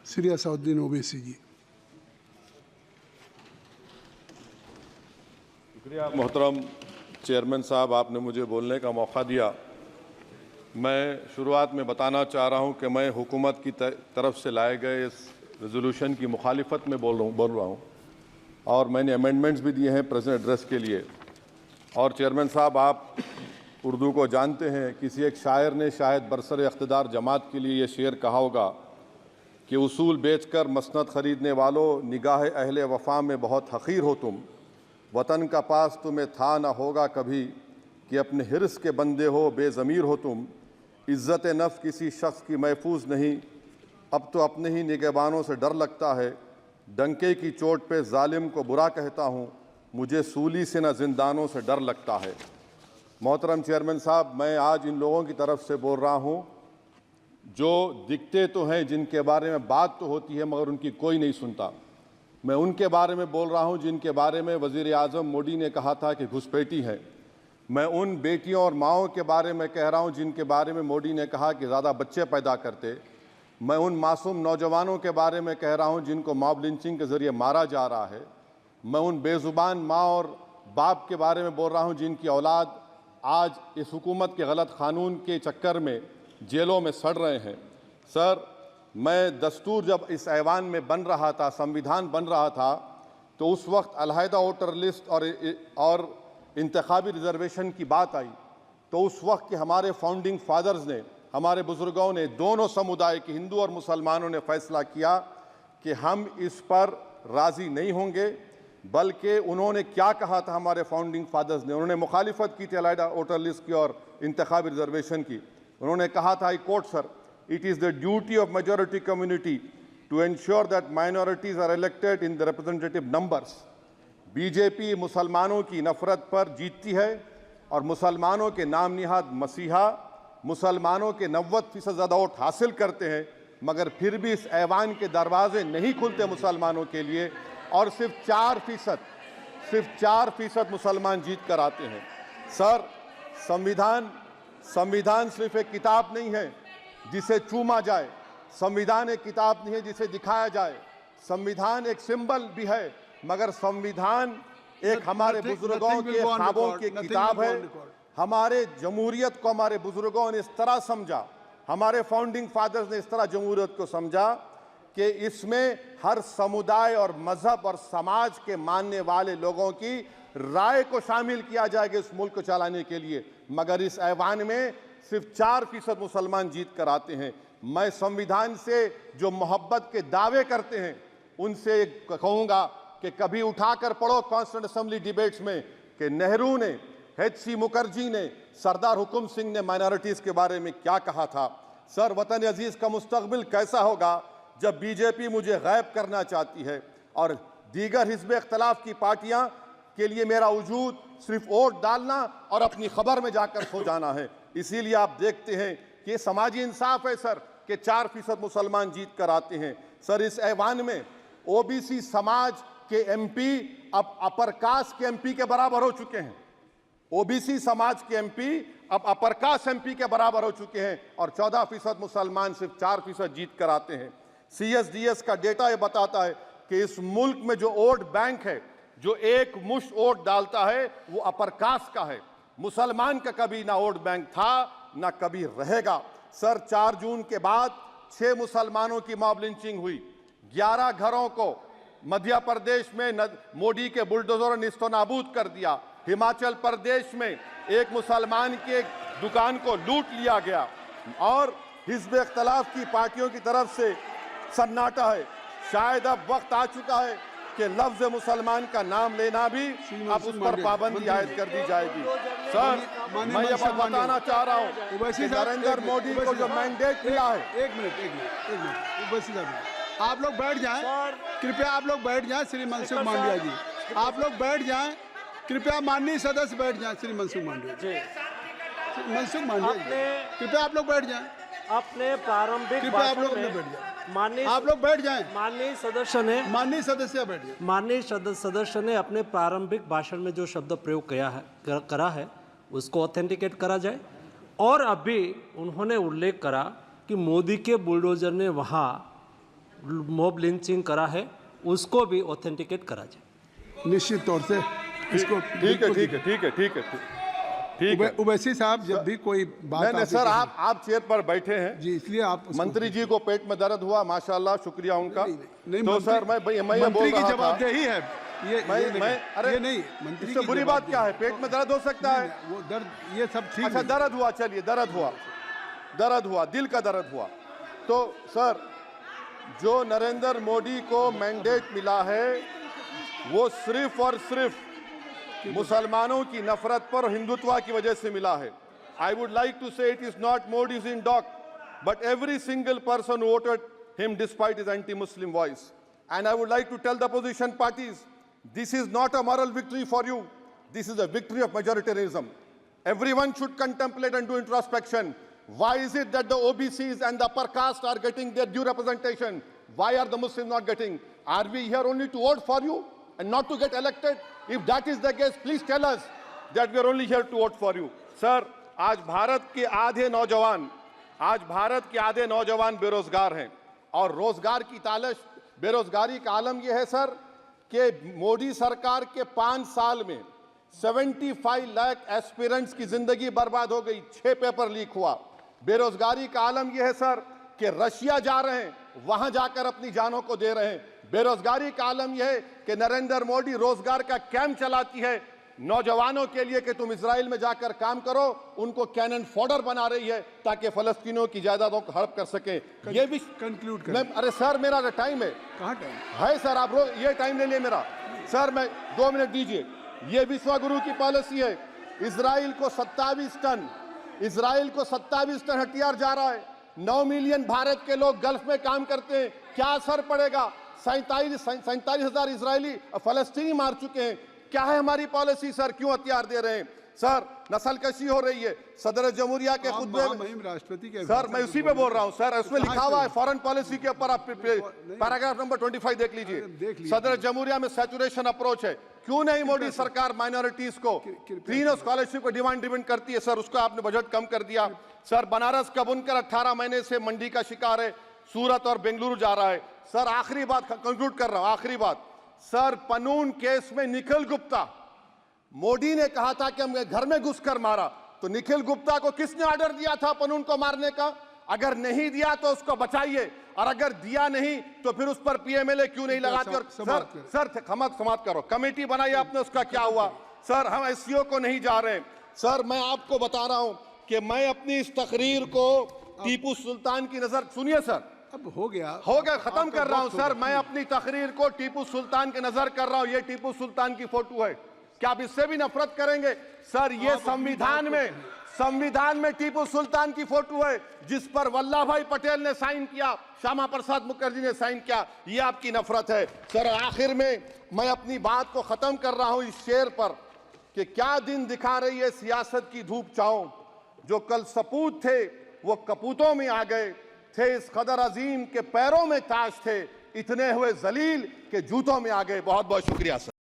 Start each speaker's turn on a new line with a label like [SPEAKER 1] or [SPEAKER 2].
[SPEAKER 1] श्री असाउद्दीन ओवैसी जी।
[SPEAKER 2] शुक्रिया मोहतरम चेयरमैन साहब, आपने मुझे बोलने का मौका दिया। मैं शुरुआत में बताना चाह रहा हूं कि मैं हुकूमत की तरफ से लाए गए इस रेजोल्यूशन की मुखालिफत में बोल रहा हूं और मैंने अमेंडमेंट्स भी दिए हैं प्रेजेंट एड्रेस के लिए। और चेयरमैन साहब, आप उर्दू को जानते हैं। किसी एक शायर ने शायद बरसर इख्तिदार जमात के लिए ये शेर कहा होगा कि उसूल बेचकर मसनद ख़रीदने वालों, निगाह अहले वफ़ा में बहुत हक़ीर हो तुम। वतन का पास तुम्हें था न होगा कभी कि अपने हिर्स के बंदे हो, बेज़मीर हो तुम। इज़्ज़त नफ्स किसी शख्स की महफूज नहीं, अब तो अपने ही निगहबानों से डर लगता है। डंके की चोट पे जालिम को बुरा कहता हूँ, मुझे सूली से न जिंदानों से डर लगता है। मोहतरम चेयरमैन साहब, मैं आज इन लोगों की तरफ से बोल रहा हूँ जो दिखते तो हैं, जिनके बारे में बात तो होती है मगर उनकी कोई नहीं सुनता। मैं उनके बारे में बोल रहा हूँ जिनके बारे में वज़ीर आज़म मोदी ने कहा था कि घुसपैठी है। मैं उन बेटियों और माओं के बारे में कह रहा हूँ जिनके बारे में मोदी ने कहा कि ज़्यादा बच्चे पैदा करते। मैं उन मासूम नौजवानों के बारे में कह रहा हूँ जिनको मॉब लिंचिंग के ज़रिए मारा जा रहा है। मैं उन बेज़ुबान माँ और बाप के बारे में बोल रहा हूँ जिनकी औलाद आज इस हुकूमत के गलत कानून के चक्कर में जेलों में सड़ रहे हैं। सर, मैं दस्तूर जब इस ऐवान में बन रहा था, संविधान बन रहा था, तो उस वक्त अलहदा वोटर लिस्ट और इंतखाबी रिजर्वेशन की बात आई तो उस वक्त के हमारे फाउंडिंग फादर्स ने, हमारे बुजुर्गों ने, दोनों समुदाय के हिंदू और मुसलमानों ने फैसला किया कि हम इस पर राज़ी नहीं होंगे। बल्कि उन्होंने क्या कहा था हमारे फाउंडिंग फादर्स ने, उन्होंने मुखालिफत की थी अलहदा वोटर लिस्ट की और इंतखाबी रिजर्वेशन की। उन्होंने कहा था, I quote sir, it is the duty of majority community to ensure that minorities are elected in the representative numbers. BJP मुसलमानों की नफरत पर जीतती है और मुसलमानों के नाम निहाद मसीहा मुसलमानों के 90% ज़्यादा वोट हासिल करते हैं, मगर फिर भी इस ऐवान के दरवाजे नहीं खुलते मुसलमानों के लिए और सिर्फ 4% मुसलमान जीत कर आते हैं। सर, संविधान सिर्फ एक किताब नहीं है जिसे चूमा जाए, संविधान एक किताब नहीं है जिसे दिखाया जाए, संविधान एक सिंबल भी है, मगर संविधान एक हमारे बुजुर्गों के ख्वाबों की किताब है। हमारे जमहूरियत को हमारे बुजुर्गों ने इस तरह समझा, हमारे फाउंडिंग फादर्स ने इस तरह जमहूरियत को समझा कि इसमें हर समुदाय और मजहब और समाज के मानने वाले लोगों की राय को शामिल किया जाएगा इस मुल्क को चलाने के लिए। मगर इस ऐवान में सिर्फ 4% मुसलमान जीत कर आते हैं। मैं संविधान से जो मोहब्बत के दावे करते हैं उनसे कहूँगा कि कभी उठाकर पढ़ो कॉन्स्टिट्यूंट असेंबली डिबेट्स में कि नेहरू ने, H.C. मुखर्जी ने, सरदार हुकुम सिंह ने माइनॉरिटीज़ के बारे में क्या कहा था। सर, वतन अजीज़ का मुस्तकबिल कैसा होगा जब बीजेपी मुझे गायब करना चाहती है और दीगर हिज़्ब इख्तिलाफ की पार्टियां के लिए मेरा वजूद सिर्फ वोट डालना और अपनी खबर में जाकर सो जाना है। इसीलिए आप देखते हैं कि ये समाजी इंसाफ है सर कि 4% मुसलमान जीत कर आते हैं। सर, इस ऐवान में ओबीसी समाज के एमपी अब अपर कास्ट के एमपी के बराबर हो चुके हैं। ओबीसी समाज के एमपी अब अपर कास्ट एमपी के बराबर हो चुके हैं और 14% मुसलमान सिर्फ 4% जीत कर आते हैं। CSDS का डेटा ये बताता है कि इस मुल्क में जो वोट बैंक है, जो एक मुश्त वोट डालता है, वो अपर कास्ट का है। मुसलमान का कभी ना वोट बैंक था ना कभी रहेगा। सर, 4 जून के बाद 6 मुसलमानों की मॉब लिंचिंग हुई, 11 घरों को मध्य प्रदेश में मोदी के बुलडोजर ने निस्तो नाबूद कर दिया। हिमाचल प्रदेश में एक मुसलमान की एक दुकान को लूट लिया गया और हिज़्ब इख्तिलाफ की पार्टियों की तरफ से सन्नाटा है। शायद अब वक्त आ चुका है कि लफ्ज़ मुसलमान का नाम लेना भी अब उस पर पाबंदी आयद कर दी जाएगी। सर, मैं ये बात बताना चाह रहा हूँ कि नरेंद्र मोदी को जो मैंडेट मिला है।
[SPEAKER 1] एक मिनट, आप लोग बैठ जाएं, कृपया आप लोग बैठ जाएं। श्री मनसुख मांडविया जी, आप लोग बैठ जाएं, कृपया माननीय सदस्य बैठ जाएं। श्री मनसुख मांडविया जी, कृपया आप लोग बैठ जाएं।
[SPEAKER 3] अपने प्रारंभिक
[SPEAKER 1] कृपया आप लोग बैठ जाएं। आप लोग बैठ जाएं।
[SPEAKER 3] माननीय सदस्य ने अपने प्रारंभिक भाषण में जो शब्द प्रयोग करा है उसको ऑथेंटिकेट करा जाए। और अभी उन्होंने उल्लेख करा कि मोदी के बुलडोजर ने वहाँ मॉब लिंचिंग करा है उसको भी ऑथेंटिकेट करा जाए।
[SPEAKER 1] निश्चित तौर से इसको
[SPEAKER 2] ठीक है ठीक है ठीक है ठीक है ठीक है।
[SPEAKER 1] उवैसी साहब जब भी कोई बात
[SPEAKER 2] नहीं सर, आप चेयर पर बैठे हैं
[SPEAKER 1] जी, इसलिए आप
[SPEAKER 2] मंत्री जी को पेट में दर्द हुआ, माशाल्लाह, शुक्रिया उनका।
[SPEAKER 1] नहीं,
[SPEAKER 2] तो सर मैं ये बोल रहा था,
[SPEAKER 1] जवाबदेही है
[SPEAKER 2] अरे
[SPEAKER 1] ये नहीं, मंत्री
[SPEAKER 2] इससे बुरी बात क्या है? पेट में दर्द हो सकता है,
[SPEAKER 1] वो दर्द ये सब ठीक
[SPEAKER 2] अच्छा
[SPEAKER 1] है।
[SPEAKER 2] दर्द हुआ, चलिए दर्द हुआ, दिल का दर्द हुआ। तो सर जो नरेंद्र मोदी को मैंडेट मिला है वो सिर्फ और सिर्फ मुसलमानों की नफरत पर हिंदुत्व की वजह से मिला है। I would like to say it is not Modi's in dock but every single person voted him despite his anti Muslim voice. And I would like to tell the opposition parties, this is not a moral victory for you, this is a victory of majoritarianism. Everyone should contemplate and do introspection. Why is it that the OBCs and the upper caste are getting their due representation? Why are the Muslims not getting? Are we here only to vote for you and not to get elected? If that is the case, please tell us that we are only here to vote for you. Sir, आज भारत के आधे नौजवान बेरोजगार हैं और रोजगार की तालाश, बेरोजगारी का आलम यह है सर कि मोदी सरकार के 5 साल में 75 लाख एस्पिरेंट्स की जिंदगी बर्बाद हो गई, 6 पेपर लीक हुआ। बेरोजगारी का आलम यह है सर कि रशिया जा रहे हैं, वहां जाकर अपनी जानों को दे रहे हैं। बेरोजगारी का आलम यह है कि नरेंद्र मोदी रोजगार का कैंप चलाती है नौजवानों के लिए कि तुम इजराइल में जाकर काम करो, उनको कैनन फॉडर बना रही है ताकि फलस्तीनियों की जायदादों को हड़प कर सके। ये भी
[SPEAKER 1] कंक्लूड कर।
[SPEAKER 2] अरे सर मेरा टाइम है,
[SPEAKER 1] कहाँ टाइम
[SPEAKER 2] है सर? आप ये टाइम ले लिए मेरा सर, मैं 2 मिनट दीजिए। ये विश्वगुरु की पॉलिसी है, इजराइल को 27 टन हथियार जा रहा है। 9 मिलियन भारत के लोग गल्फ में काम करते हैं, क्या असर पड़ेगा? 47,000 इजरायली फलस्तीनी मार चुके हैं। क्या है हमारी पॉलिसी सर? क्यों हथियार दे रहे हैं सर? नस्लकशी हो रही है। सदर जमहूरिया के खुतबे में
[SPEAKER 1] राष्ट्रपति के
[SPEAKER 2] सर, मैं उसी पे बोल रहा हूं सर, उसमें लिखा हुआ है फॉरेन पॉलिसी के ऊपर, आप पैराग्राफ नंबर 25 देख लीजिए। सदर जमहूरिया में सैचुरेशन अप्रोच है। क्यों नहीं मोदी सरकार माइनॉरिटीज को तीनों स्कॉलरशिप को डिमांड करती है सर? उसको आपने बजट कम कर दिया सर। बनारस का बुनकर 18 महीने से मंडी का शिकार है, सूरत और बेंगलुरु जा रहा है सर। आखिरी बात कंक्लूड कर रहा हूं, आखिरी बात सर, पनून केस में निखिल गुप्ता, मोदी ने कहा था कि हम घर में घुसकर मारा, तो निखिल गुप्ता को किसने ऑर्डर दिया था पनून को मारने का? अगर नहीं दिया तो उसको बचाइए, और अगर दिया नहीं तो फिर उस पर पीएमएलए क्यों नहीं लगाकर? सर समाप्त करो। कमेटी बनाई आपने, उसका क्या हुआ? सर हम एससीओ को नहीं जा रहे। सर मैं आपको बता रहा हूं कि मैं अपनी इस तकरीर को टीपू सुल्तान की नजर, सुनिए सर,
[SPEAKER 1] अब हो गया,
[SPEAKER 2] खत्म कर रहा हूं सर। मैं अपनी तकरीर को टीपू सुल्तान के नजर कर रहा हूं। ये टीपू सुल्तान की फोटो है, क्या आप इससे भी नफरत करेंगे सर? ये संविधान में टीपू सुल्तान की फोटो है जिस पर वल्लभ भाई पटेल ने साइन किया, श्यामा प्रसाद मुखर्जी ने साइन किया। ये आपकी नफरत है सर। आखिर में मैं अपनी बात को खत्म कर रहा हूं इस शेर पर कि क्या दिन दिखा रही है सियासत की धूप छांव, जो कल सपूत थे वो कपूतों में आ गए, थे इस कदर अजीम के पैरों में ताज थे, इतने हुए जलील के जूतों में आ गए। बहुत बहुत शुक्रिया सर।